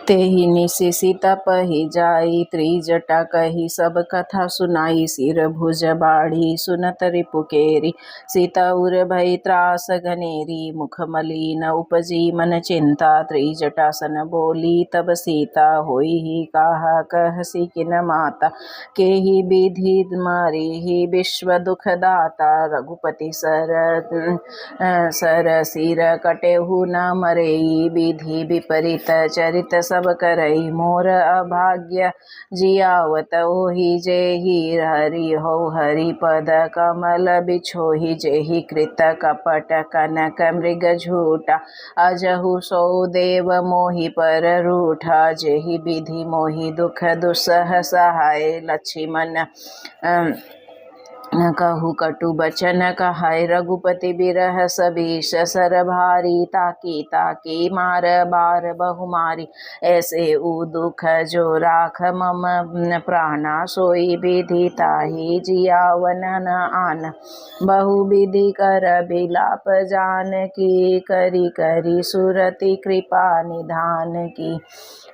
तेहि निसि सीता पहि जाई, त्रिजटा कही सब कथा सुनाई। सिर भुज बाढ़ी सुनत रिपु केरी, सीता उर भई त्रास घनेरी। मुख मलिन उपजी मन चिंता, त्रिजटा सन बोली तब सीता। होई ही कहा कहसी किन माता, केहि विधि मारी ही विश्व दुख दाता। रघुपति सर सिर कटेहु न मरेई, विधि विपरीत चरित सब करई। मोर अभाग्य जियावत ओहि, जेहि हरि हो हरि पद कमल बिछोहि। जेहि कृत कपट कनक मृग झूठा, अजहु सो देव मोहि पर रूठा। जेहि विधि मोहि दुख दुसह सहाय, लक्ष्मण कहु कटु बचन कहाय। रघुपति बिरह सभीष सर भारी, ताकी ताकी मार बार बहु मारी। ऐसे उ दुख जो राख मम प्राणा, सोई विधि ताहि जियावन न आन। बहु विधि कर बिलाप जानकी, करी करी सुरति कृपा निधान की।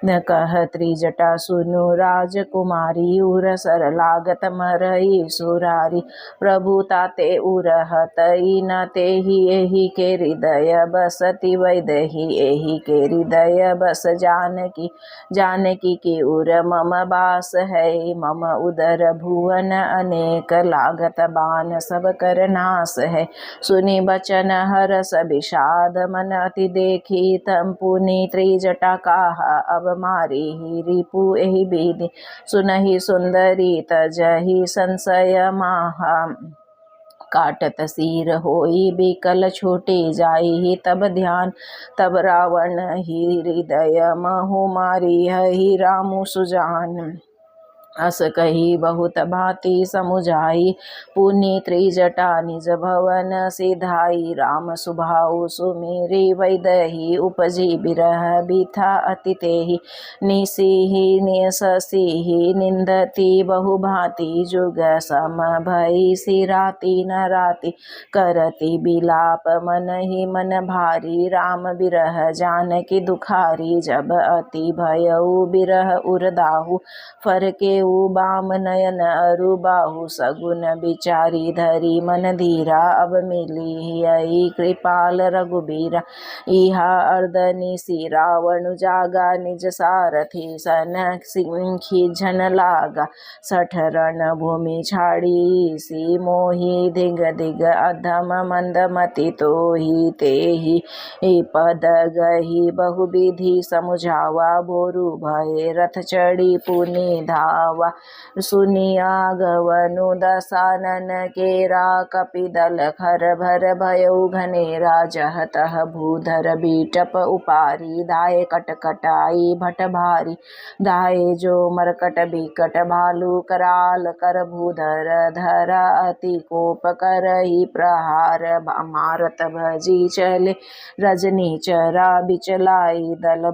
न कह त्रिजटा सुनु राजकुमारी, उर सर लागत मरई सुरारी। प्रभु ताते उरहतई न तेहि, एहि के हृदय बसति वैदही। एहि के हृदय बस जानकी, जानकी की उर मम बास है। मम उदर भुवन अनेक, लागत बान सब कर नास है। सुनि बचन हरस विषाद, मन अति देखी तम पुनि। त्रिजटा काहा अब मारी ही, रिपु एहि विधि सुनहि सुंदरी। तजहि संशय माहा, काटत सिर होई बिकल छूटि जाई। तब ध्यान तब रावण ही, हृदय महु मारी हहि रामु सुजान। अस कही बहुत भांति समुझाई, पुनि त्रिजटा निज भवन सिधाई। राम सुभाउ सुमिरि वैदही, उपजी बिरह बिथा अति तेहि। निसिहि नियससिहि निंदति बहु भांति, जुग सम भई सिराति न राति। करति बिलाप मन ही मन भारी, राम बिरह जानकी दुखारी। जब अति भयउ बिरह उरदाहु, फरके बाम नयन अरु बाहु। सगुन बिचारी धरी मन धीरा, अब मिलिहि कृपाल रघुबीरा। इहा अर्धनिसि रावण जागा, निज सारथी सन खिझन लागा। सठ रण भूमि छाड़ी सी मोहि, दिग दिग अधम मंद मति तोहि। तेहि पद गही बहु विधि समुझावा, बोरु भय रथ चढ़ी पुनि धावा। सुनि आगवनु दसानन केरा, कपिदल खर भर भयउ घनेरा। जह तह भूधर बीटप उपारी, धाये कटकटाई भट भारी। धाये जो मरकट बिकट भालू कराल, कर भूधर धरा अति कोप करहि प्रहार। मारत भजी चले रजनी चरा, बिचलाई दल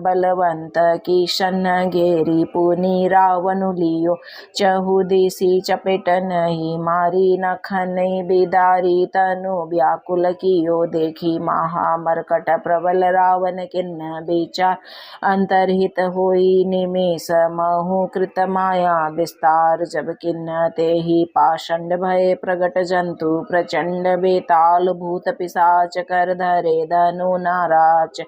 बलवंत किशन घेरी। पुनि रावण लियो चहु दिसि चपेटनहि, मारी नखनि बिदारी तनु व्याकुल कियो। देखी महामरकट प्रबल रावण किन्ह विचार, अंतर्हित होई निमेष महु कृत माया विस्तार। जब किन्ह तेहि पाषंड भय प्रगट जंतु, प्रचंड बेताल भूत पिशाच कर धरे धनु नाराच।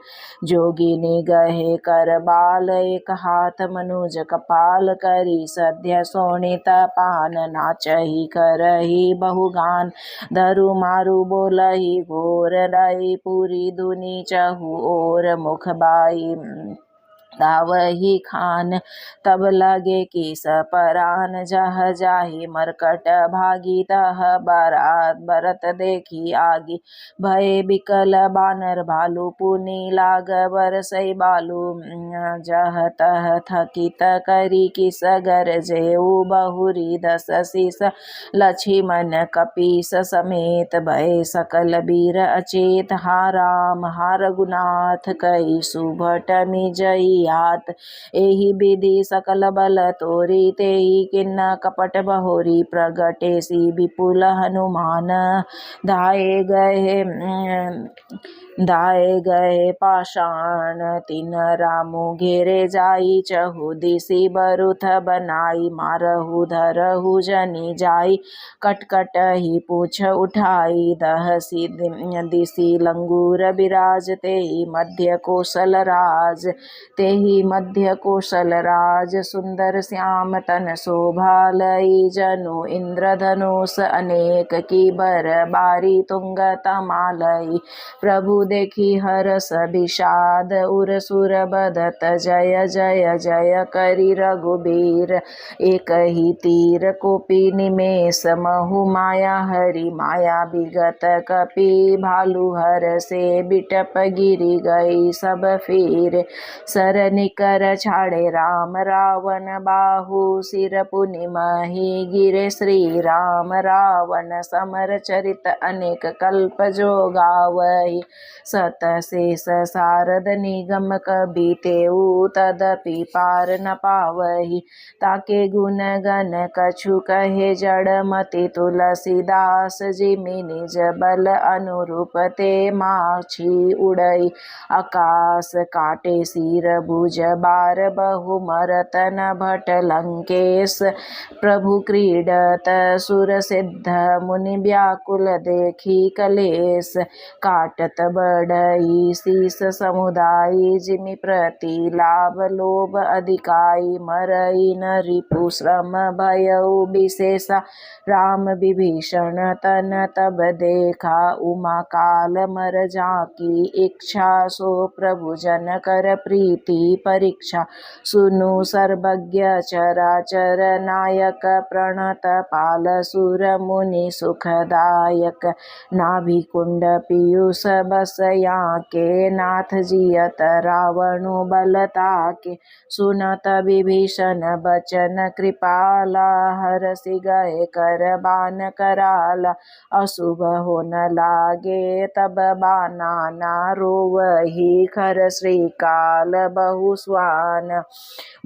जोगिनी गहे कर बाल, एक हाथ मनुज कपाल करी। सध्य शोणित पान नाचहि करहि बहुगान, धरु मारु बोलहि घोर रई। पूरी दुनि चहु ओर मुख बाई, धावहि खान तब लगे किस परान। जह जाहि मरकट भागी, तह बरत देखी आगी। भय बिकल बानर भालू, पुनि लाग बरसई बालू। जह तह थकित करी किस गरजेउ, बहुरी दस शीस लक्ष्मण कपीस समेत। भय सकल वीर अचेत, हा राम हा रघुनाथ कहि सुभट मिजई हाथ। एहि विधि सकल बल तोरी तेहि किन्न कपट बहोरी। प्रगटेसी विपुल हनुमान धाये गए पाषाण। तिन रामु घेरे जाई चहु दिसि बरुथ बनाई। मारहु धरहु जनि जाई कटकटहि पूछ उठाई। दहसी दिसि लंगूर बिराज तेहि मध्य कौशल राज। तेहि मध्य कौशल राज सुंदर श्याम तन शोभा लई। जनु इंद्रधनुष अनेक की बर बारी तुंग तमालई। प्रभु देखी हरष विषाद उर सुर बदत जय जय जय करि रघुबीर। एक ही तीर कोपी निमेष महु माया हरि। माया विगत कपि भालु हर से बिटप गिरि गई सब फिर। सर निकर छाड़े राम रावण बाहु। सिर पुनि मही गिरे श्री राम। रावण समर चरित अनेक कल्प जो गावही। सत शेष सारद निगम कबि तेउ तदपि पार न पावही। ताके गुण गण कछु कहे जड़ मति तुलसीदास। जिमि निज बल अनुरूप ते माछी उड़ई। आकाश काटे सिर भुज बार बहु मरत न भट लंकेश। प्रभु क्रीडत सुर सिद्ध मुनि व्याकुल देखी कलेश। काटत बढ़ई शीस समुदायी। जिमि प्रति लाभ लोभ अधिकाई। मरई न रिपु श्रम भयउ विशेषा। राम विभीषण तन तब देखा। उमा काल मर जाकी इच्छा। सो प्रभु जन कर प्रीति परीक्षा। सुनु सर्वज्ञ चराचर नायक। प्रणत पाल सुर मुनि सुखदायक। नाभि कुंड पीयूष बस याके। नाथ जियत रावणु बल ताके। सुनत विभीषण बचन कृपाला। हरषि गए कर बान कराला। अशुभ होन लागे तब बाना ना रोवहि। खर श्रीकाल बहु स्वान।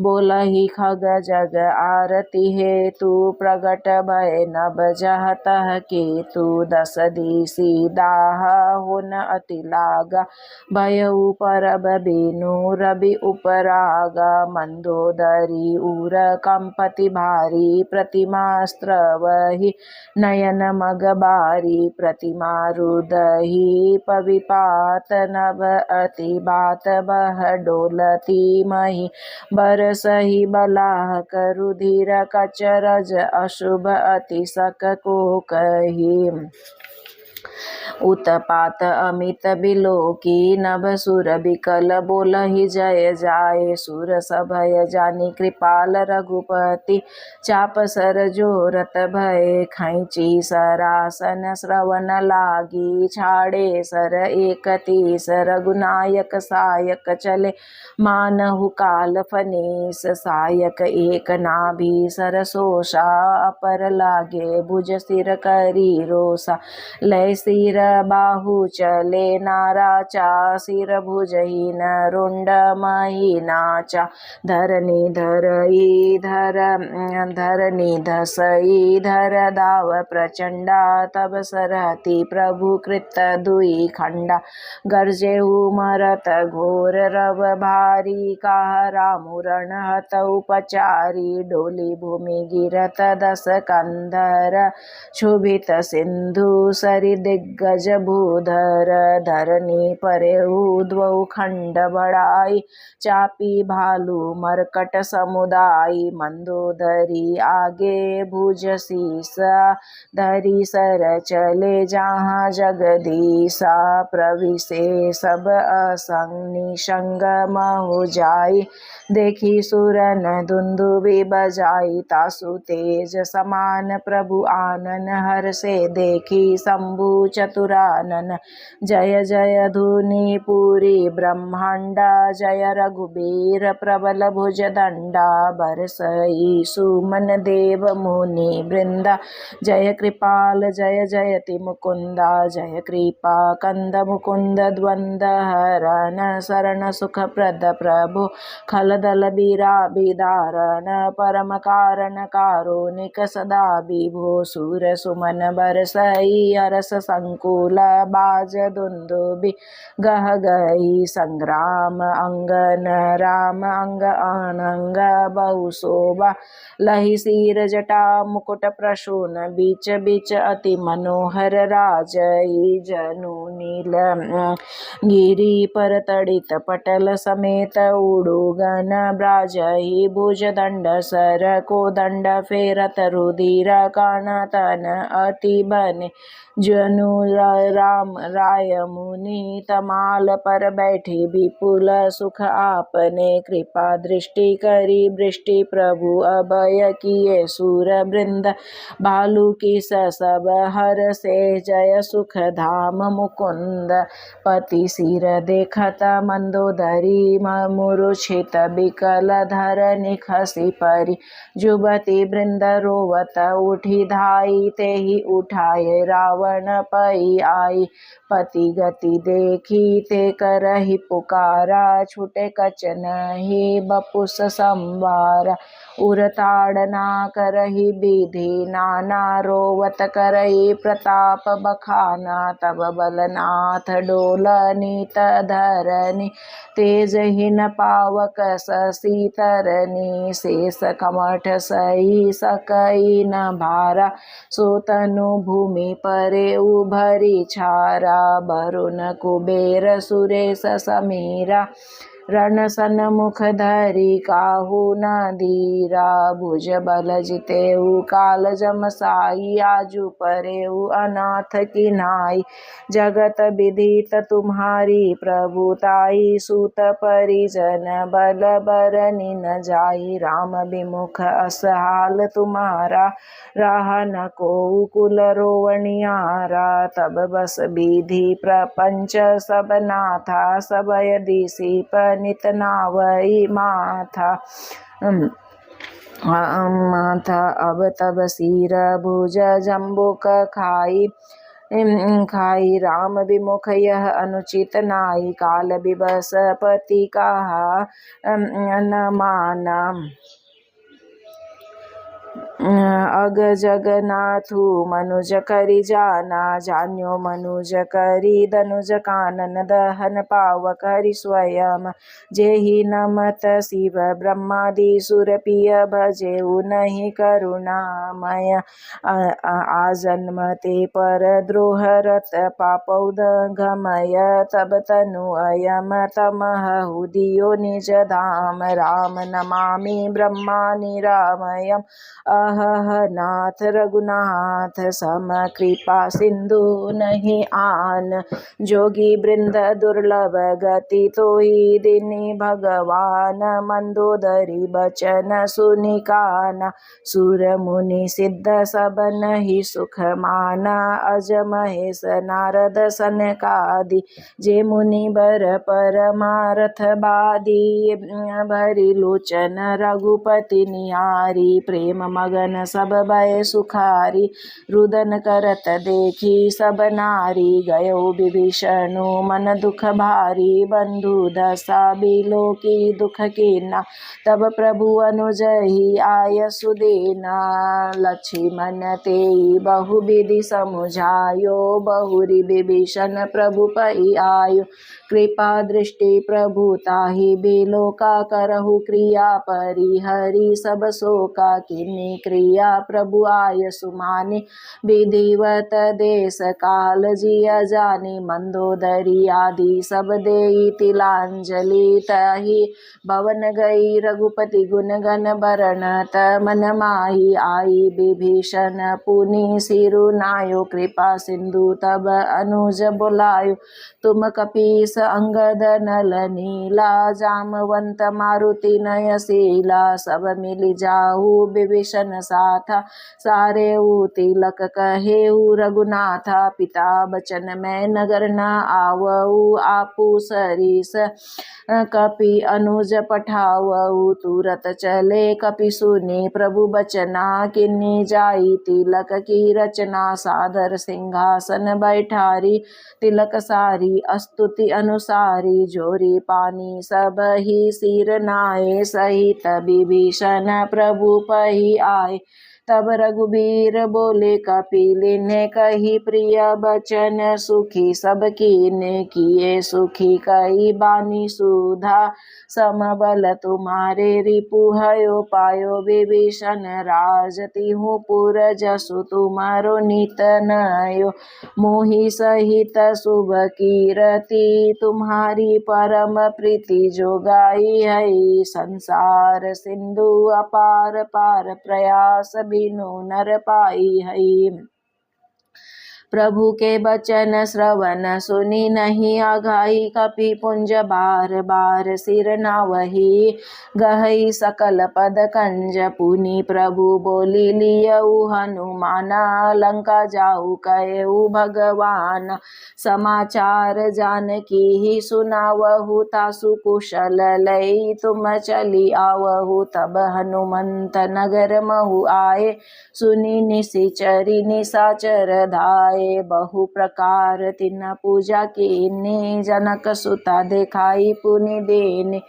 बोलहि खग जग आरती हेतु। प्रगट भय नभ जह तह केतु। दस दिसि दाह होन अति लागा। भयउ परब बीनु रवि उपरागा। मंदोदरी उर कंपति भारी। प्रतिमा स्त्रवहि नयन मग बारी। प्रतिमा रुदहि पविपात नभ अति बात बह डोलती मही। बरसहि बलाह रुधिर कचरज अशुभ अति सक को कही। उत्पात अमित बिलोकी नभ सुर बिकल बोलहि जय जाय। सुर सभय जानी कृपाल रघुपति। चाप सर जोरत भय खैची सरासन। श्रवण लागी छाड़े सर एक तीस। रघुनायक सायक चले मानहु काल फनीस। सायक एक नाभि सर सोषा। अपर लागे भुज सिर करी रोसा। लय सिर बाहु चले नाराचा। सिर भुजहीन रुंड मही नाचा। धरनी धसई धर दाव प्रचंडा। तब सरहति प्रभु कृत दुई खंडा। गर्जेहु मरत घोर रव भारी। काह रामु रण हतउ पचारी। डोली भूमि गिरत दस कंधर। क्षुभित सिंधु सरि दिग्गज भूधर। धरनी परेहु द्वौ खंड बढ़ाई। चापी भालू मरकट समुदाय। मंदोदरी आगे भुज सीसा। धरी सर चले जहाँ जगदीसा। प्रविशे सब असंग निसंग महु जाई। देखी सुरन दुंदुभि बजाई। तासु तेज समान प्रभु आनन हर्षे देखी। शंभु बाहु चतुरानन। जय जय धुनि पूरी ब्रह्मांडा, जय रघुबीर प्रबल भुज दंडा। बरसई सुमन देव मुनि वृंदा, जय कृपाल जय जयति मुकुंदा। जय कृपा कंद मुकुंद द्वंद हरण, शरण सुख प्रद प्रभु खलदल बीरा बिदारण। परम कारण कारुणिक सदा विभो, सूर सुमन बरसई हरस संकुल। बाज दुंदुबि गह गई संग्राम, अंगन राम अंग अनंग बहु शोभा। लहि सिर जटा मुकुट प्रसून, बीच बीच अति मनोहर राजई। जनु नील गिरि पर तड़ित पटल समेत, उड़ुगन ब्राजहि भुज दंड सर। को दंड फेरत रुधिर कानतन अति बने, जनु राम राय मुनि तमाल पर बैठी। विपुल सुख आपने कृपा दृष्टि करी, वृष्टि प्रभु अभय किए सूर वृंद। भालू की सब हर से, जय सुख धाम मुकुंद। पति सिर देखत मंदोदरी, मूर्छित बिकल धरनी खसी परी। जुबती वृंद रोवत उठी धाई, तेहि उठाए रावण पई आई। पति गति देखी ते करहि पुकारा, छूटे कच नहीं बपुस संवारा। उरताड़ना करहि विधि नाना, रोवत करहि प्रताप बखाना। तब बलनाथ डोल नीत धरनी, तेजहीन पावक शशि तरनी। शेष कमठ सही सकई न भारा, सो तनु भूमि परे उभरी छारा। वरुण कुबेर सुरेश समीरा, रण सन्मुख धरि काहू न धीरा। भुज बल जितेउ काल जमसाई, आजु परेउ अनाथ किनाई। जगत विदित तुम्हारी प्रभुताई, सूत परिजन बल बरनि न जाई। राम विमुख असहाल तुम्हारा, रहा न कोउ कुल रोवनियारा। तब बस विधि प्रपंच सब नाथा, सब यदि सीप नित नावई माथा। माथा अब तब सिर भुज जम्बुक खाई। खाई राम विमुख यह अनुचित नाई, काल विवश पति कहा न माना। अग जगन्नाथु मनुज करि जाना, जान्यो मनुज करि धनुज कानन। दहन पावक हरि स्वयं, जेहि नमत शिव ब्रह्मादि सुर पिय। भजेउ नहीं करुणामय, आजन्म ते पर द्रोह रत पापौ घमय। तब तनु अयम तमहु दियो निज धाम, राम नमामि ब्रह्मा निरामयम्। अहह नाथ रघुनाथ सम, कृपा सिंधु नहीं आन। जोगी वृंद दुर्लभ गति तोहि, दीनि भगवान मंदोदरी बचन सुनि काना। सुर मुनि सिद्ध सब नहीं सुख माना, अज महेश नारद सनकादि। जे मुनि बर परमारथ बादी, भरी लोचन रघुपति निहारी। प्रेम मगन सब भय सुखारी, रुदन करत देखी सब नारी। गयो विभीषणु मन दुख भारी, बंधु दशा बिलोकी दुख कीना। तब प्रभु अनुजहि आय सुदेना, लक्ष्मण तेई बहु विधि समुझायो। बहुरी विभीषण प्रभु पई आयो, कृपा दृष्टि प्रभु ताहि बिलोका। करहु क्रिया परिहरि सब शोका, किन्नी क्रिया प्रभु आय सुमानी। विधिवत देश काल जिय जानी, मंदोदरी आदि सब देई तिलांजलि। तहि भवन गई रघुपति गुण गण बरनत, मन माहि आई विभीषण पुनि सिरु नायो। कृपा सिंधु तब अनुज बुलायो, तुम कपीस अंगद नल नीला। जामवंत मारुति नयनशीला, सब मिलि जाहु विभीषण बचन साथा सारे तिलक कहेऊ रघुनाथ पिता बचन मैं नगर न आवऊ आपू सरीस कपि अनुज पठावऊ तुरत चले कपि सुनी प्रभु बचना किन्नी जाई तिलक की रचना सादर सिंहासन बैठारी तिलक सारी अस्तुति अनुसारी जोरी पानी सब ही सिर नाये सहित विभीषण प्रभु पही आए तब रघुबीर बोले कपिलिन्ह कही प्रिय बचन सुखी सब कीन्ह किए सुखी कही बानी सुधा समबल तुम्हारे रिपु भयो पायो विभीषण राज तिहु पुर जसु तुम्हारो नित नयो मोहि सहित शुभ कीरति तुम्हारी परम प्रीति जो गाई है संसार सिंधु अपार पार प्रयास बिनु नर पाई है प्रभु के बचन श्रवण सुनी नहीं आघाई कपि पुंज बार बार सिर नावही गहई सकल पद कंज पुनि प्रभु बोली लियऊ हनुमाना लंका जाऊ कयऊ भगवान समाचार जानकी ही सुनावहु तासु कुशल लई तुम चली आवहु तब हनुमंत नगर महु आए सुनी निशिचरी निशाचर धाय बहु प्रकार तिन पूजा कीन्ही जनक सुता देखाई पुनि देने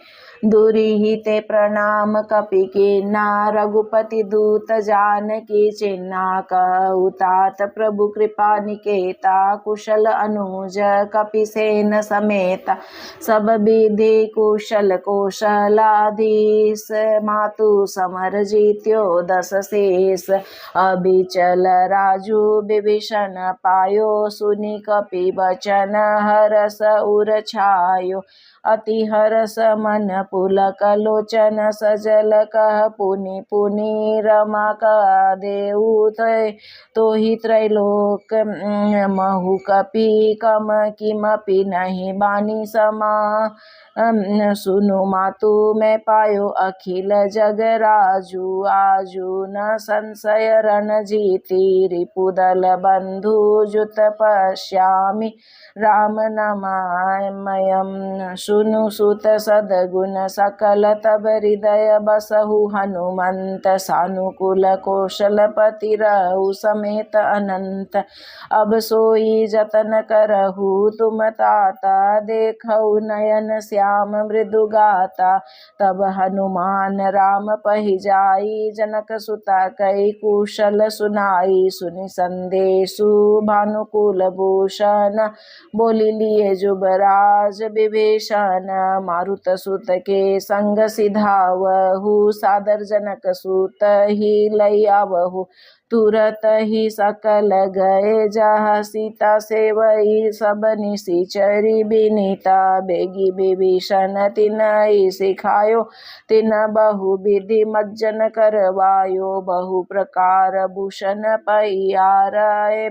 दुरीहिते प्रणाम कपि कीन्हा रघुपति दूत जानकी चिन्हा कहु तात प्रभु कृपा निकेता कुशल अनुज कपि सेन समेता सब विधि कुशल कौशलाधीश मातु समर जीत्यो दस शेष अभिचल राजू विभीषण पायो सुनि कपि बचन हरस उर छायो अति हरस मन पुलक लोचन सजल कह पुनि पुनि रमा कह देऊ तो ही त्रैलोक महु कपि कम किमपि नहीं बानी समा सुनु मातु मैं पायो अखिल जग राजू आजू न संशय रण जीती रिपुदल बंधु जुत पश्यामि राम नमामयम् सुनु सुत सदगुण सकल तब हृदय बसहु हनुमंत सानुकूल कौशलपति रहु समेत अनंत अब सोई जतन करहु तुम ताता देखहु नयन श्याम मृदु गाता तब हनुमान राम पहि जाई जनक सुता कई कुशल सुनाई सुनि संदेशु भानुकुल भूषण बोली लिए जुबराज विभीषण मारुत सुत के संग सिधावहु सादर जनक सुत ही लई आवहु तुरत ही सकल गए जहाँ सीता सेवई सब निशिचरी बिनीता बेगी विभीषण तिनहि सिखायो तिन बहु विधि मज्जन करवायो बहु प्रकार भूषण पैयारय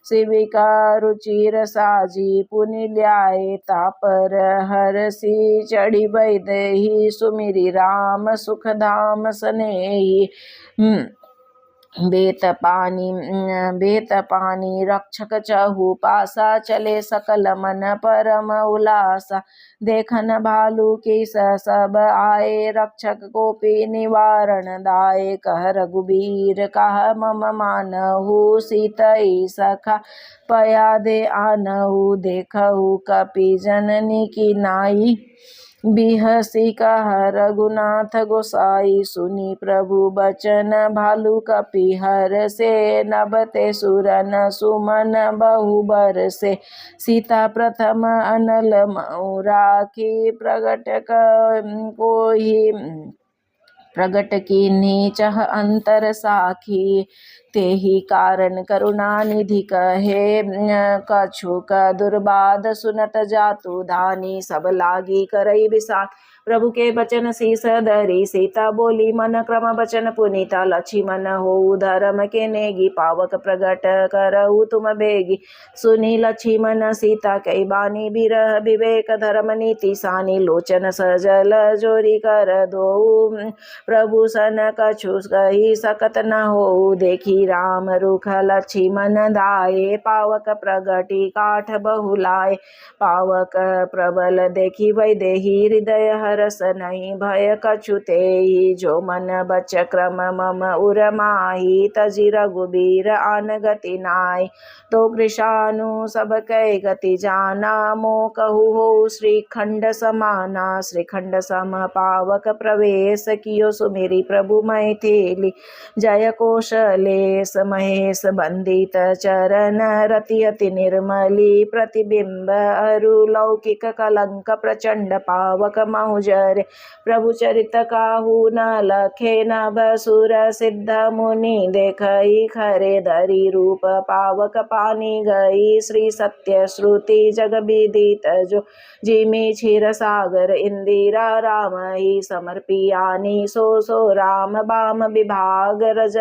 शिविका रुचिर साजी पुनि ल्याए तापर हरसी चढ़ी बैदही सुमिरी राम सुख धाम सनेही बेत पानी रक्षक चहु पासा चले सकल मन परम उलासा देखन भालू की सब आए रक्षक कोपी निवारण दाए कह रघुबीर कह मम मानहु सीतई सखा पया दे आनहु देखहु कपि जननी की नाई बिहसी कह रघुनाथ गोसाई सुनी प्रभु बचन भालू कपि हर से नबते सुरन सुमन बहु बर से सीता प्रथम अनल मऊ राखी प्रगट की नीचह अंतर साखी तेहि कारण करुणा निधि कहे कछुक दुर्बाद सुनत जातु धानी सब लागी करई विषाद प्रभु के बचन शीस धरी सीता बोली मन क्रम बचन पुनीता लक्ष्मण हो धर्म के नेगी पावक प्रगट करऊ तुम बेगी सुनी लक्ष्मण सीता कई बानी बिरह विवेक धर्म नीति सानी लोचन सजल जोरी कर दो प्रभु सन कछु कही सकत न हो देखी राम रुख लक्ष्मण दाये पावक प्रगटी काठ बहुलाय पावक प्रबल देखी वैदेही हृदय हरस नहीं भय कछु तेहि जो मन बच क्रम मम उरमाही तजि रघुबीर आन गति नाय तो कृशानु सब कै गति जाना मो कहु हो श्रीखंड समाना श्रीखंड सम पावक प्रवेश कियो सुमेरी प्रभु मैथिली जय कौशलेश महेश बंदित चरण रति अति निर्मली प्रतिबिंब अरु लौकिक कलंक प्रचंड पावक महुजर प्रभु चरित काहू न लखे न बसुर सिद्ध मुनि देखई खरे धरी रूप पावक पानी गई श्री सत्य श्रुति जग विदित जो जिमि क्षीर सागर इंदिरा राम ही समर्पियानि सो राम बाम विभाग रज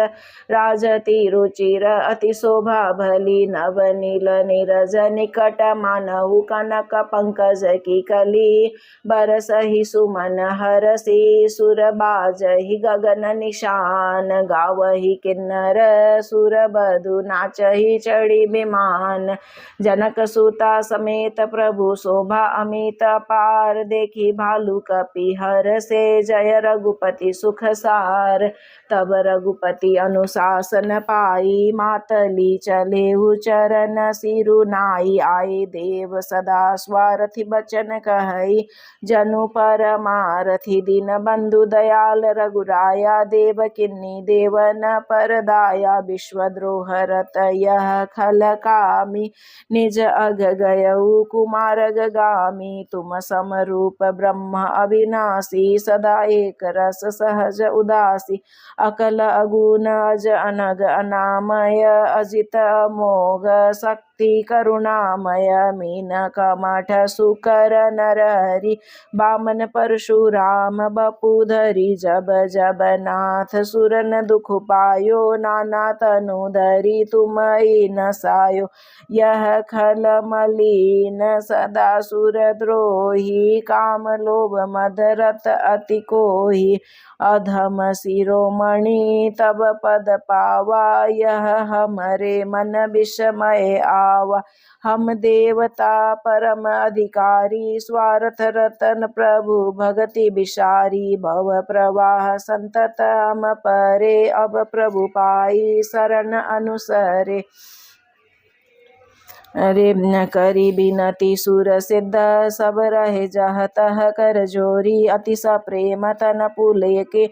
राजति रुचिर अति शोभा भली नव नील नीरज निकट मानहु कनक पंकज की कली बरसहि सुमन हरसि सुर बाजहि गगन निशान गावहि किन्नर सुर बधु नाचहि चढ़ी विमान जनक सुता समेत प्रभु शोभा अमित पार देखी भालू कपि हर से जय रघुपति सुख सार तब रघुपति अनुशासन पाई मातली चलेहु चरण सिरु नाई आए देव सदा स्वारथि बचन कहई जनु परमारथि दीन बंधु दयाल रघुराया देव किन्नी देवन परदाया विश्वद्रोह रत यह खल कामी निज अग गयऊ कुमार गामी तुम समरूप ब्रह्म अविनाशी सदा एक रस सहज उदासी अकल अगुण अज अनग अनामय अजित अमोघ शक्ति करुणामय मीन कमठ सुकर नरहरि बामन परशुराम बपुधरी जब जब नाथ सुरन दुख पायो नाना तनु धरी तुम न सायो यह खल मलिन सदा सुरद्रोही काम लोभ मद रत अति कोही अधम शिरोमणि तब पद पावा यह हमरे मन विस्मय आवा हम देवता परम अधिकारी स्वार्थ रतन प्रभु भगति विसारी भव प्रवाह संतत हम परे अब प्रभु पाई शरण अनुसरे अरे न करी बिनती सुर सिद्ध सब रहे जह तह कर जोरी अतिश प्रेम तन पुले के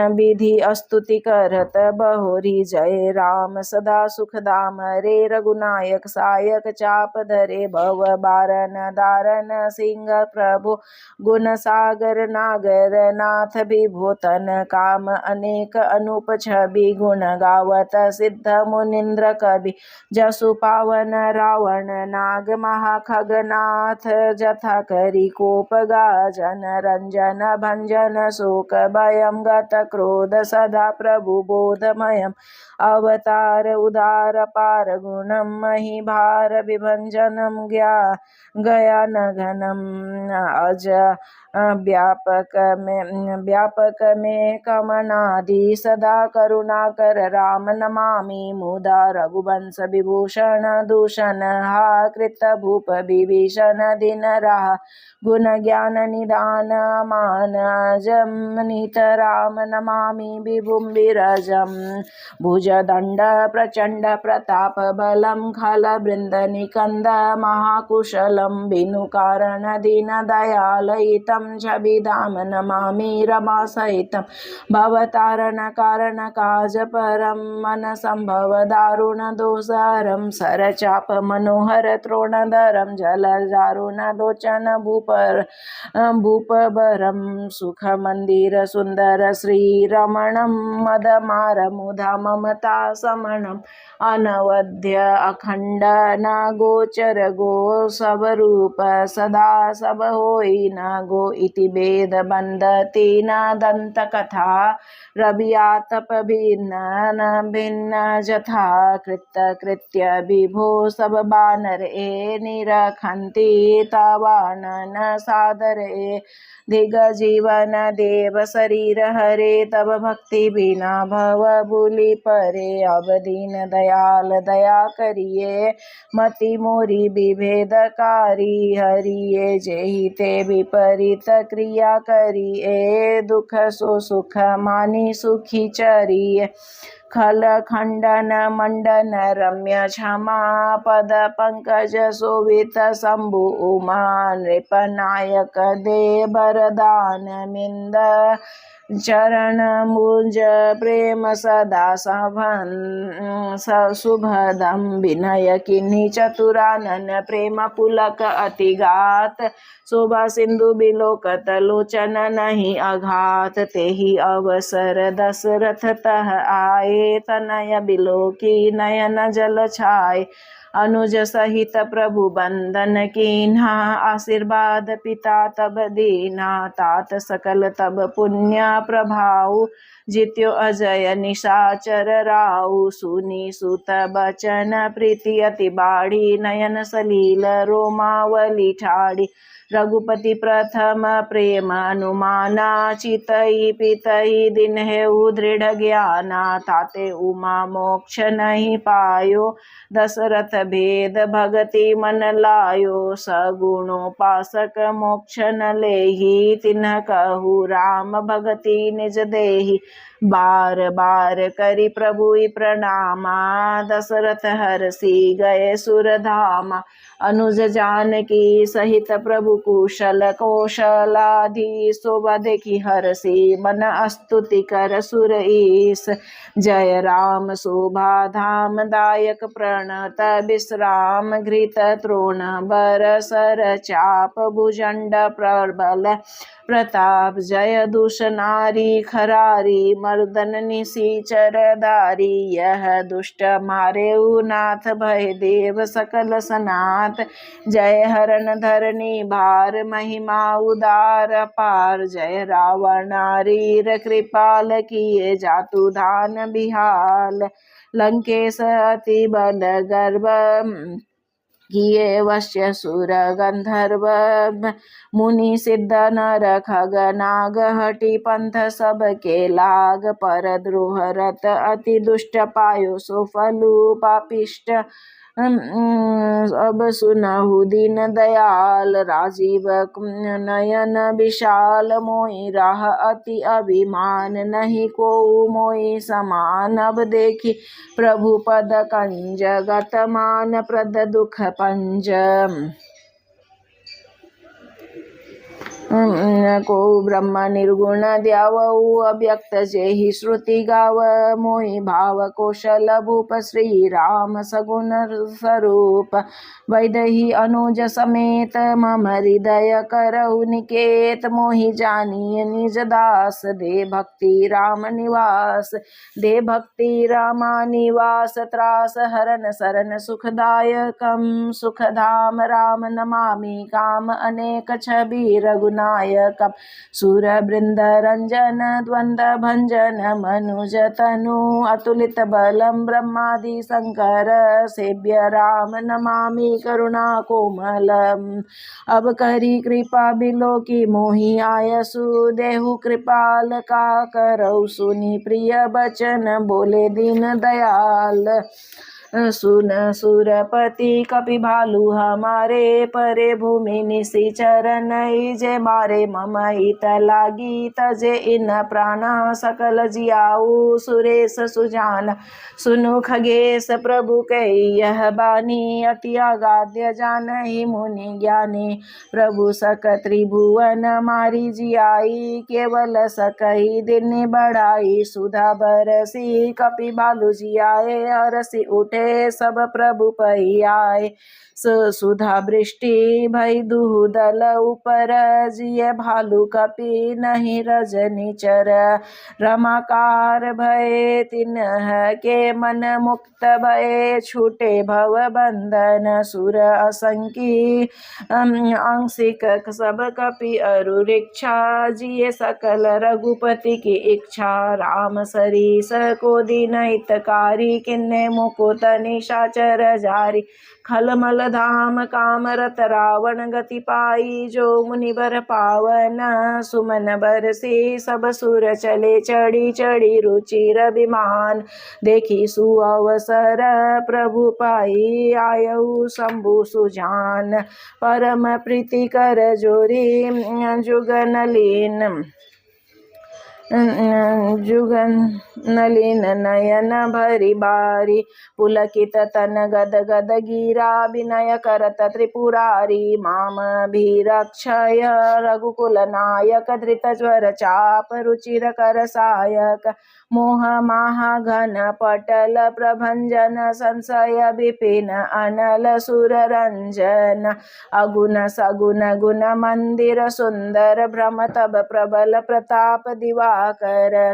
विधि स्तुति करत बहोरी जय राम सदा सुख दाम रे रघुनायक सायक चाप धरे भव बारन दारन सिंह प्रभु गुण सागर नागर नाथ विभूतन काम अनेक अनूप छवि गुण गावत सिद्ध मुनिंद्र कवि जसु पावन रावण नाग महाखगनाथ जथा करी कोप गाजन रंजन भंजन शोक भयं गत क्रोध सदा प्रभु बोधमयम् अवतार उदार पार गुणम मही भार विभंजनम गया नघनम अज व्यापक में कमनादि सदा करुणा कर राम नमामि मुदा रघुवंश विभूषण दूषण हा कृत भूप विभीषण दिन राह गुण ज्ञान निदान मान जम नित राम नमामि विभुम विरजम भुज दंड प्रचंड प्रताप बलम खल बृंद निकंद महाकुशलम बिनु कारण दीन दयालयितम छविधाम नमामि रमा सहितम भवतारण कारण काज परम मन संभव दारुण दोषहरम सरचाप मनोहर त्रोणधरम जल दारुण लोचन भूप भूपबरं सुखमन्दिर सुन्दर श्रीरमणं मदमारमुधा ममता समणम् अनवद्य अखण्ड न गोचर गो सबरूप सदा सब होई न गो इति भेद बंधति न दंत कथा रबियातप भिन्न न भिन्न जथा कृत कृत्य विभो सब बानर ए निरखन्ति तावान न सादर ए दिग जीवन देव शरीर हरे तब भक्ति बिना भव भूलि परे अब दीन दयाल दया करिए मति मोरी विभेदकारी हरिये जेहि ते विपरीत क्रिया करिए दुख सो सुख मानी सुखी चरिए खल खंडन मंडन रम्य क्षमा पद पंकज शोभित शंभु उमा नृपनायक दे बरदान मिंद चरण मुंज प्रेम सदा शुभदम विनय किन्ही चतुरानन प्रेम पुलक अतिगात शोभा सिंधु बिलोकत लोचन नहीं अघात तेहि अवसर दशरथ तह आए तनय बिलोकी नयन जल छाए अनुज सहित प्रभु बंदन कीन्हा आशीर्वाद पिता तब दीना तात सकल तब पुण्य प्रभाव जित्यो अजय निशाचर राउ सुनी सुत बचन प्रीति अति बाढ़ी नयन सलील रोमावली ठाड़ी रघुपति प्रथम प्रेम अनुमाना चितई पितई दिन है दृढ़ ज्ञाना ताते उमा मोक्ष नहीं पायो दशरथ भेद भगति मन लायो सगुणोपासक मोक्ष न लेहि तिन्ह कहु राम भगति निज देहि बार बार करि प्रभु प्रणामा दशरथ हरषि गए सुरधामा अनुज जानकी सहित प्रभु कुशल कौशलाधि शोभा देखि हरषि मन स्तुति कर सुर ईश जय राम शोभा धाम दायक प्रणत विश्राम घृत तृण बर सर चाप भुजंड प्रबल प्रताप जय दुष नारी खरारी मर्दन निशिचर दारी यह दुष्ट मारे नाथ भय देव सकल सनाथ जय हरण धरणी भार महिमा उदार पार जय रावण नारीर कृपाल किए जातु धान बिहाल लंकेश अति बल गर्भ किए वश्य सुर गंधर्व मुनि सिद्ध नर खग नाग हटि पंथ सब के लाग पर द्रोह रत अति दुष्ट पायो सो फलु पापिष्ट अब सुनहु दीन दयाल राजीव नयन विशाल मोहि राह अति अभिमान नहीं को मोहि समान अब देखी प्रभु पद कंज गतमान प्रद दुख पंज को ब्रह्म निर्गुण द्यावऊ अव्यक्त जेहि श्रुति गाव मोहि भाव कौशल भूप श्री राम सगुण स्वरूप वैदही अनुज समेत मम हृदय करहु निकेत मोहि जानिय निज दास दे भक्ति राम निवास दे भक्ति रामा निवास त्रास हरन सरन सुखदायकम सुखधाम राम नमामि काम अनेक छवि रघुनायकम सुर बृंद रंजन द्वंद भंजन मनुज तनु अतुलित बलम ब्रह्मादि शंकर सेव्य राम नमामि करुणा कोमलम अब करी कृपा बिलो की मोहि आयसु देहु कृपाल का करौ सुनी प्रिय बचन बोले दीन दयाल सुन सुरपति कपि भालु हमारे परे भूमि निशिचर नई जे मारे मम हित लागी तजे इन प्राण सकल जियाऊ सुरेश सुजान सुनु खगेश प्रभु कही यह बानी अति अगाध्य जानहि मुनि ज्ञानी प्रभु सक त्रिभुवन मारी जियाई केवल सकही दिन बढ़ाई सुधा बरसी कपि भालु जियाए हरसी उठे उठे सब प्रभु पई आए। सुधा वृष्टि भई दुहुदल ऊपर, जिय भालू कपि नहीं रजनीचर। रमाकार भय तिन्ह के मन मुक्त भय, छूटे भव बंधन सुर असंकी। आंशिक सब कपि अरु रिक्षा, जिये सकल रघुपति की इच्छा। राम सरीस को दीन हितकारी, किन्ने मुकुट निशाचर जारी। खलमल धाम काम रत रावण, गति पाई जो मुनिवर पावन। सुमन बरसी सब सुर चले, चढ़ी चढ़ी रुचिर विमान। देखी सुअवसर प्रभु पाई, आयऊ शंभु सुजान। परम प्रीति कर जोरी जुगन लीन, जुगन नलिन नयन भरी बारी। पुलकित तन गद गद गिरा, विनय करत त्रिपुरारी। माम भीरक्षय रघुकुल नायक, धृत ज्वर चाप रुचिर कर सायक। मोह माह घन पटल प्रभंजन, संशय विपिन अनल सुर रंजन। अगुन सगुन गुण मंदिर सुंदर, भ्रम तब प्रबल प्रताप दिवाकर।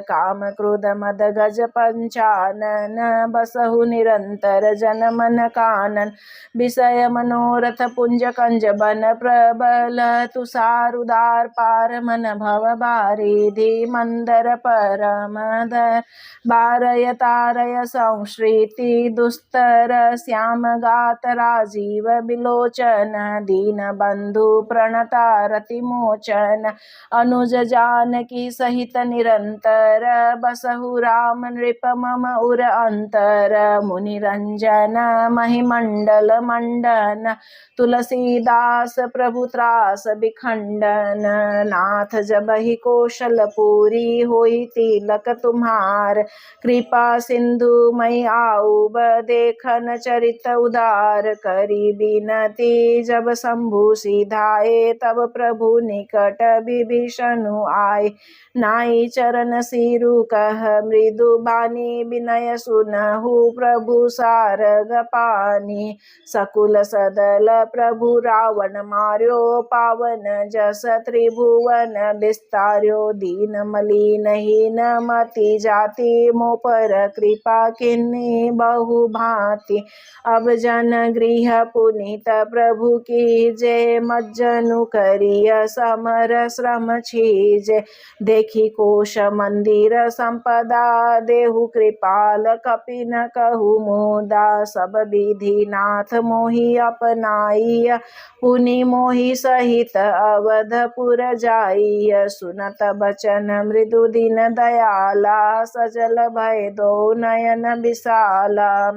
काम क्रोध मद गज पंचानन, बसहु निरंतर जन मन कानन। विषय मनोरथ पुंज कंज बन, प्रबल तुषार उदार पार। मन भव बारिधि मंदर परम धर, बारय तारय संश्रिति दुस्तर। श्याम गात राजीव बिलोचन, दीन बंधु प्रणता रति मोचन। अनुज जानकी सहित निरंतर, बसहु राम नृप मम उर अंतर। मुनि रंजन महिमंडल मंडन, तुलसीदास प्रभु त्रास बिखंडन। नाथ जबहि कौशलपुरी, होई तिलक तुम्हार। कृपा सिंधु मई आऊब, देखन चरित उदार। करी बिनती जब शंभु सिधाए, तब प्रभु निकट विभीषणु आए। नाई चरण सिरु कह मृदु बानी, विनय सुनहु प्रभु सारग पानी। सकुल सदल प्रभु रावण मार्यो, पावन जस त्रिभुवन विस्तार्यो। दीन मलिन हीन मति जाति, मोह पर कृपा किन्हीं बहु भांति। अब जन गृह पुनीत प्रभु कीजे, मज्जनु करिय समर श्रम छीजे। देखी कोश मंदिर संपदा, देहु कृपाल कपि न कहु मुदा। सब विधि नाथ मोहि अपनाइय, पुनि मोहि सहित अवधपुर जाइय। सुनत बचन मृदु दीन दयाला, सजल भय दो नयन विशाला।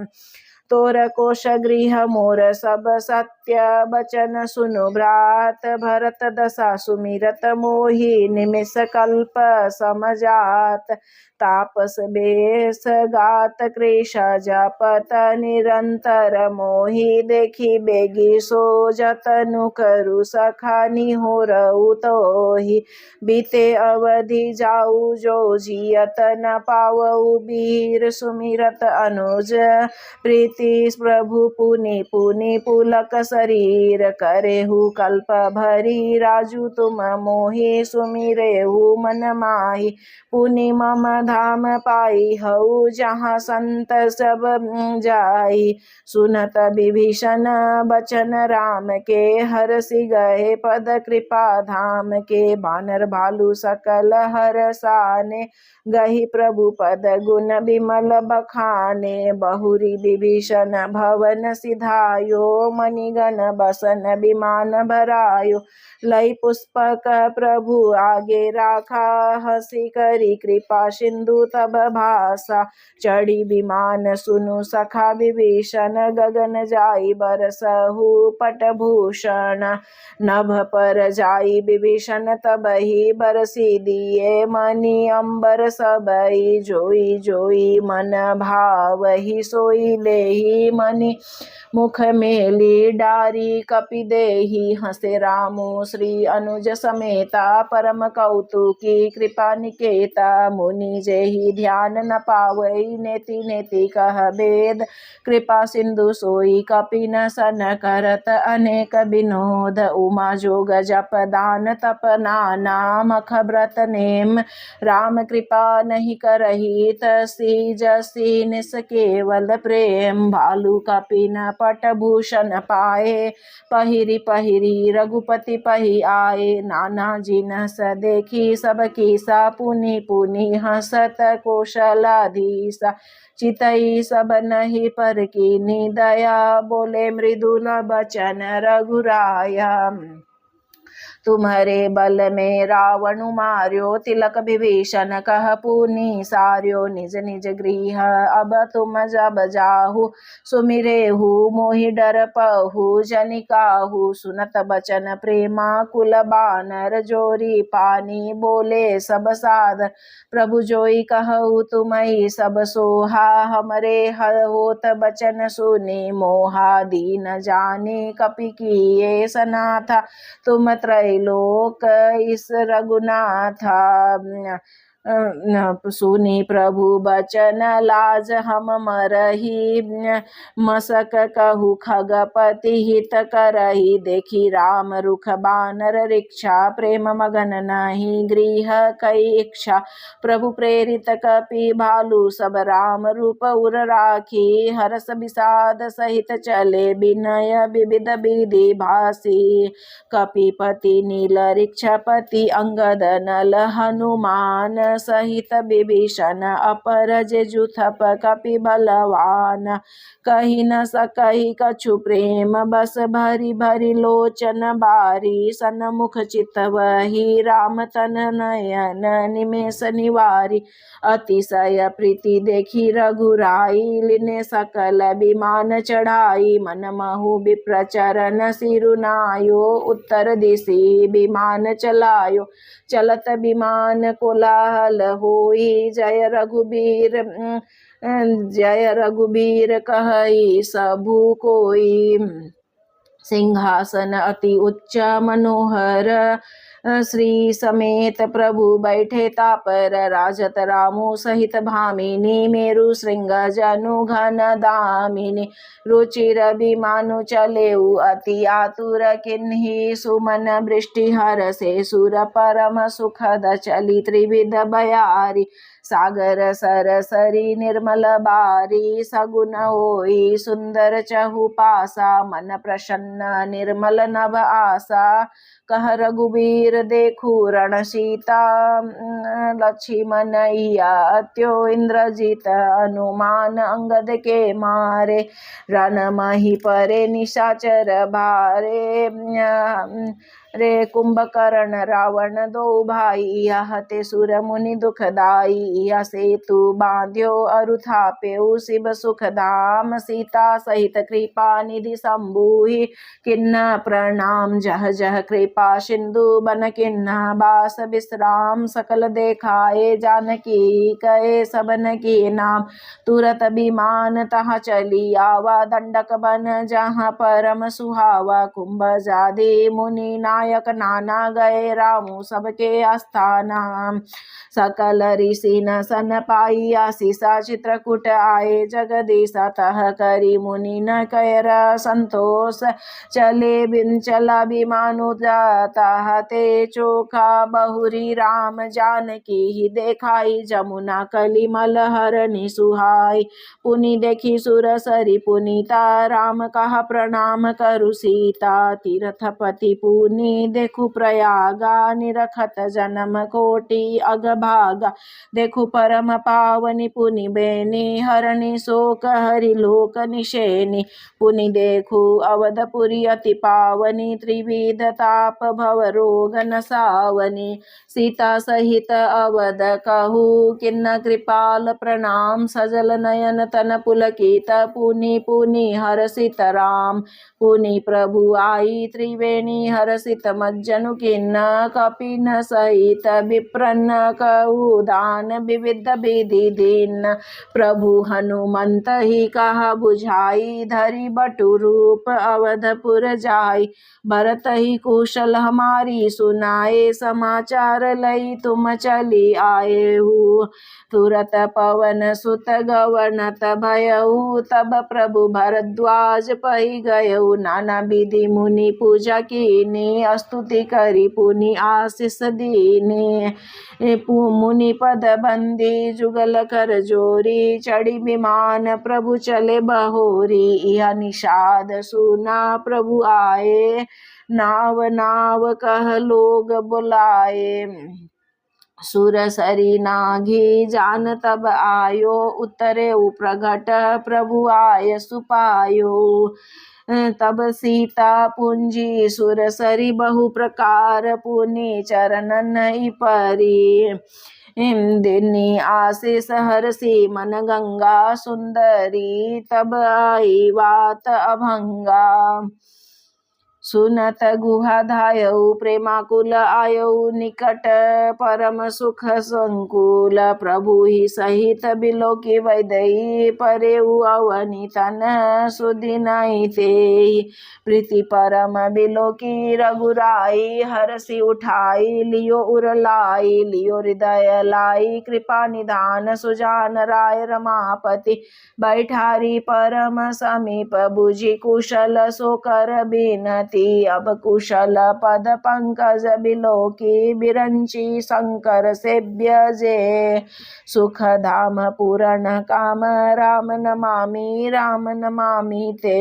तोर कोश गृह मोर सब सत्य, बचन सुनु भ्रात। भरत दशा सुमिरत मोहि, निमिष कल्प समजात। तापस बेस गात कृश जपत, निरंतर मोहि देखी बेगी सो। जतनु करु सखा निहोरउ तोहि, बीते अवधि जाऊ जो जियत न पावऊ। वीर सुमिरत अनुज प्रीति, प्रभु पुनि पुनि पुलक शरीर। करेहु कल्प भरी राजू तुम मोहि, सुमिरेहु मन माहि। पुनि मम धाम पाई हऊ, जहाँ संत सब जाई। सुनत विभीषण बचन राम के, हरसि गए पद कृपा धाम के। बानर भालू सकल हरसाने, गहि प्रभु पद गुण विमल बखाने। बहुरी विभीषण भवन सिधायो, मणिगण बसन विमान भरायो। लई पुष्पक प्रभु आगे राखा, हंसी करी कृपा सिंधु तब भाषा। चढ़ी विमान सुनु सखा विभीषण, गगन जाई बरसहु पटभूषण। नभ पर जाई विभीषण तबहि, बरसी दिए मणि अंबर सबई। जोई जोई मन भावहि सोई लेहि, देही मणि मुख मेली डारी कपि देही हंसे रामो श्री अनुज समेता परम कौतुकी कृपा निकेता मुनि जेहि ध्यान न पावई नेति नेति कह भेद कृपा सिंधु सोई कपि न सन करत अनेक विनोद उमा जोग जप दान तप नाना मख व्रत नेम राम कृपा नहीं करही तसी जसी निस केवल प्रेम भालू कपि न पट भूषण पाए पहिरी पहिरी रघुपति पही आए नाना जिनस देखी सब कीसा पुनि पुनि हसत कौशलाधीसा चितई सब नहीं पर कीनी दया बोले मृदुल बचन रघुराया तुम्हारे बल में रावण मार्यो तिलक विभीषण कह पुनि सार्यो निज निज गृह अब तुम जब जाहु सुमिरेहु मोहि डर पहु जनिकाहु सुनत बचन प्रेमा कुल बानर जोरी पानी बोले सब साध प्रभु जोई कहु तुमई सब सोहा हमरे होत बचन सुनी मोहा दीन जाने कपि किए सनाथा तुम त्रैलोक इस रघुनाथा सुनी प्रभु बचन लाज हम मरही मसक कहु खगपति हित करही देखी राम रुख बानर रिक्षा प्रेम मगन नहीं गृह कई इच्छा प्रभु प्रेरित कपि भालू सब राम रूप उर राखी हरस विषाद सहित चले विनय विविध विधि भासी कपिपति नील रिक्षपति अंगद नल हनुमान सहित विभीषण अपर जेजुथप कपि बलवान कही न सकही कछु प्रेम बस भरी भरी लोचन बारी सन्मुख चितवही राम तन नयन निमेष निवारी अतिशय प्रीति देखी रघुराई लिने सकल विमान चढ़ाई मन महु विप्र चरण सिरुनायो उत्तर दिशि विमान चलायो चलत विमान कोलाहल होई जय रघुबीर कहई सबु कोई सिंहासन अति उच्च मनोहर श्री समेत प्रभु बैठे तापर राजत रामो सहित भामिनी मेरु श्रृंग जनु घन दामिनी रुचिर विमानु चलेउ अति आतुर किन्ही सुमन वृष्टि हर से सुर परम सुखद चली त्रिविध बयारी सागर सरसरी निर्मल बारी सगुन होई सुंदर चहु पासा मन प्रसन्न निर्मल नभ आसा कह रघुबीर देखु रण सीता लक्ष्मण अत्यो इंद्रजीत अनुमान अंगद के मारे रण मही परे निशाचर भारे रे कुंभकर्ण रावण दो भाई हते सुर मुनि दुखदाई सेतु बांध्यो अरु थाप्यो शिव सुख धाम सीता सहित कृपा निधि संबूहि किन्ना प्रणाम जह जह कृपा सिंधु बन किन्ना बास विश्राम सकल देखाए जानकी कहे सबन के नाम तुरत विमान तहाँ चली आवा दंडक बन जहाँ परम सुहावा कुंभ जादे मुनि नायक नाना गए रामू सबके आस्थाना सकल ऋषि न सन पाई आशीषा चित्रकूट आए जगदीश तह करी मुनि न कर संतोष चले बिन चला विमानु जाता ते चोखा बहुरी राम जानकी ही देखाई जमुना कलिमल हरनि सुहाई पुनि देखी सुर सरी पुनीता राम कहा प्रणाम करु सीता तीर्थपति पुनि देखु प्रयागा निरखत जन्म कोटि अगभागा देखु परम पावनि पुनि बेनी हरनि शोक हरि लोक निशेनी पुनि देखु अवधपुरी अति पावनी त्रिविध ताप भव रोग नसावनी सीता सहित अवध कहु किन्न कृपाल प्रणाम सजल नयन तन पुलकित पुनि पुनि हरषित राम पुनि प्रभु आई त्रिवेणी हरषित सहित मज्जनु किन्न कपिन सहित विप्रन्न कउदान विविध विधि दीन। प्रभु हनुमंत ही कहा बुझाई धरि बटु रूप अवधपुर जाई। भरत ही कुशल हमारी सुनाए समाचार लई तुम चली आए हो। तुरत पवन सुत गवर्नत भयउ तब प्रभु भरद्वाज पहि गयउ। नाना विधि मुनि पूजा कीनी स्तुति करी पुनि आशीष दीनी। मुनि पद बंदी जुगल कर जोरी चढ़ी विमान प्रभु चले बहोरी। यह निषाद सुना प्रभु आए नाव नाव कह लोग बुलाए। सुरसरी नाघी जान तब आयो उतरे प्रगट प्रभु आय सुपायो। तब सीता पुंजी सुरसरी बहु प्रकार पुनि चरणन परी। दिनी आशीष हरसी मन गंगा सुंदरी तब आई बात अभंगा। सुनत गुहा धायउ प्रेमाकुल आयउ निकट परम सुख संकुल। प्रभु ही सहित बिलोकी वैदई परेउ अवनी तन सुदिनहि तेहि। प्रीति परम बिलोकी रघुराई हरषि उठाई लियो उरलाई। लियो हृदय लाई कृपा निधान सुजान राय रमापति। बैठारी परम समीप बुझि कुशल सो कर बिनती। अब कुशल पद पंकज बिलोकी बिरंची शंकर सेव्य जे। सुख धाम पूरण काम राम नमामि ते।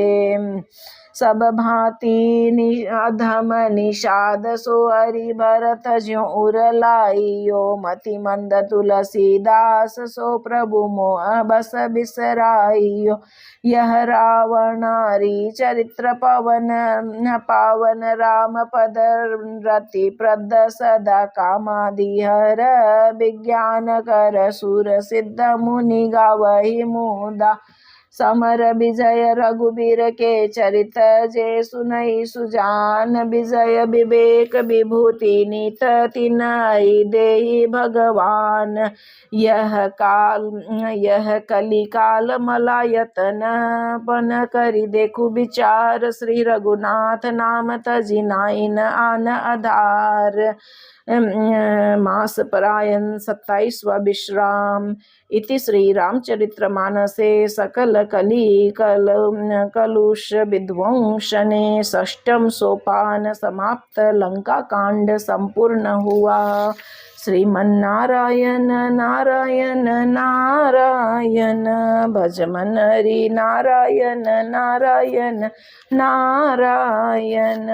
सब भांति अधम निषाद सो हरि भरत ज्यों उरलाइयो। मति मंद तुलसीदास सो प्रभु मोह बस बिसराइयो। यह रावणारी चरित्र पावन राम पद रति प्रद सदा कामादिहर। विज्ञान कर सुर सिद्ध मुनि गावहि मुदा। समर विजय रघुबीर के चरित जे सुनई सुजान। विजय विवेक विभूति नित तिनहि देहि भगवान। यह कली काल मलायतन पन करि देखु विचार। श्री रघुनाथ नाम तजि नाइन आन आधार। मास परायण 27वां विश्राम। इति श्री रामचरितमानसे सकल कली कलुष विध्वंसने षष्ठम सोपान समाप्त। लंका कांड संपूर्ण हुआ। श्रीमन्नारायण नारायण नारायण भज मन हरि नारायण नारायण नारायण।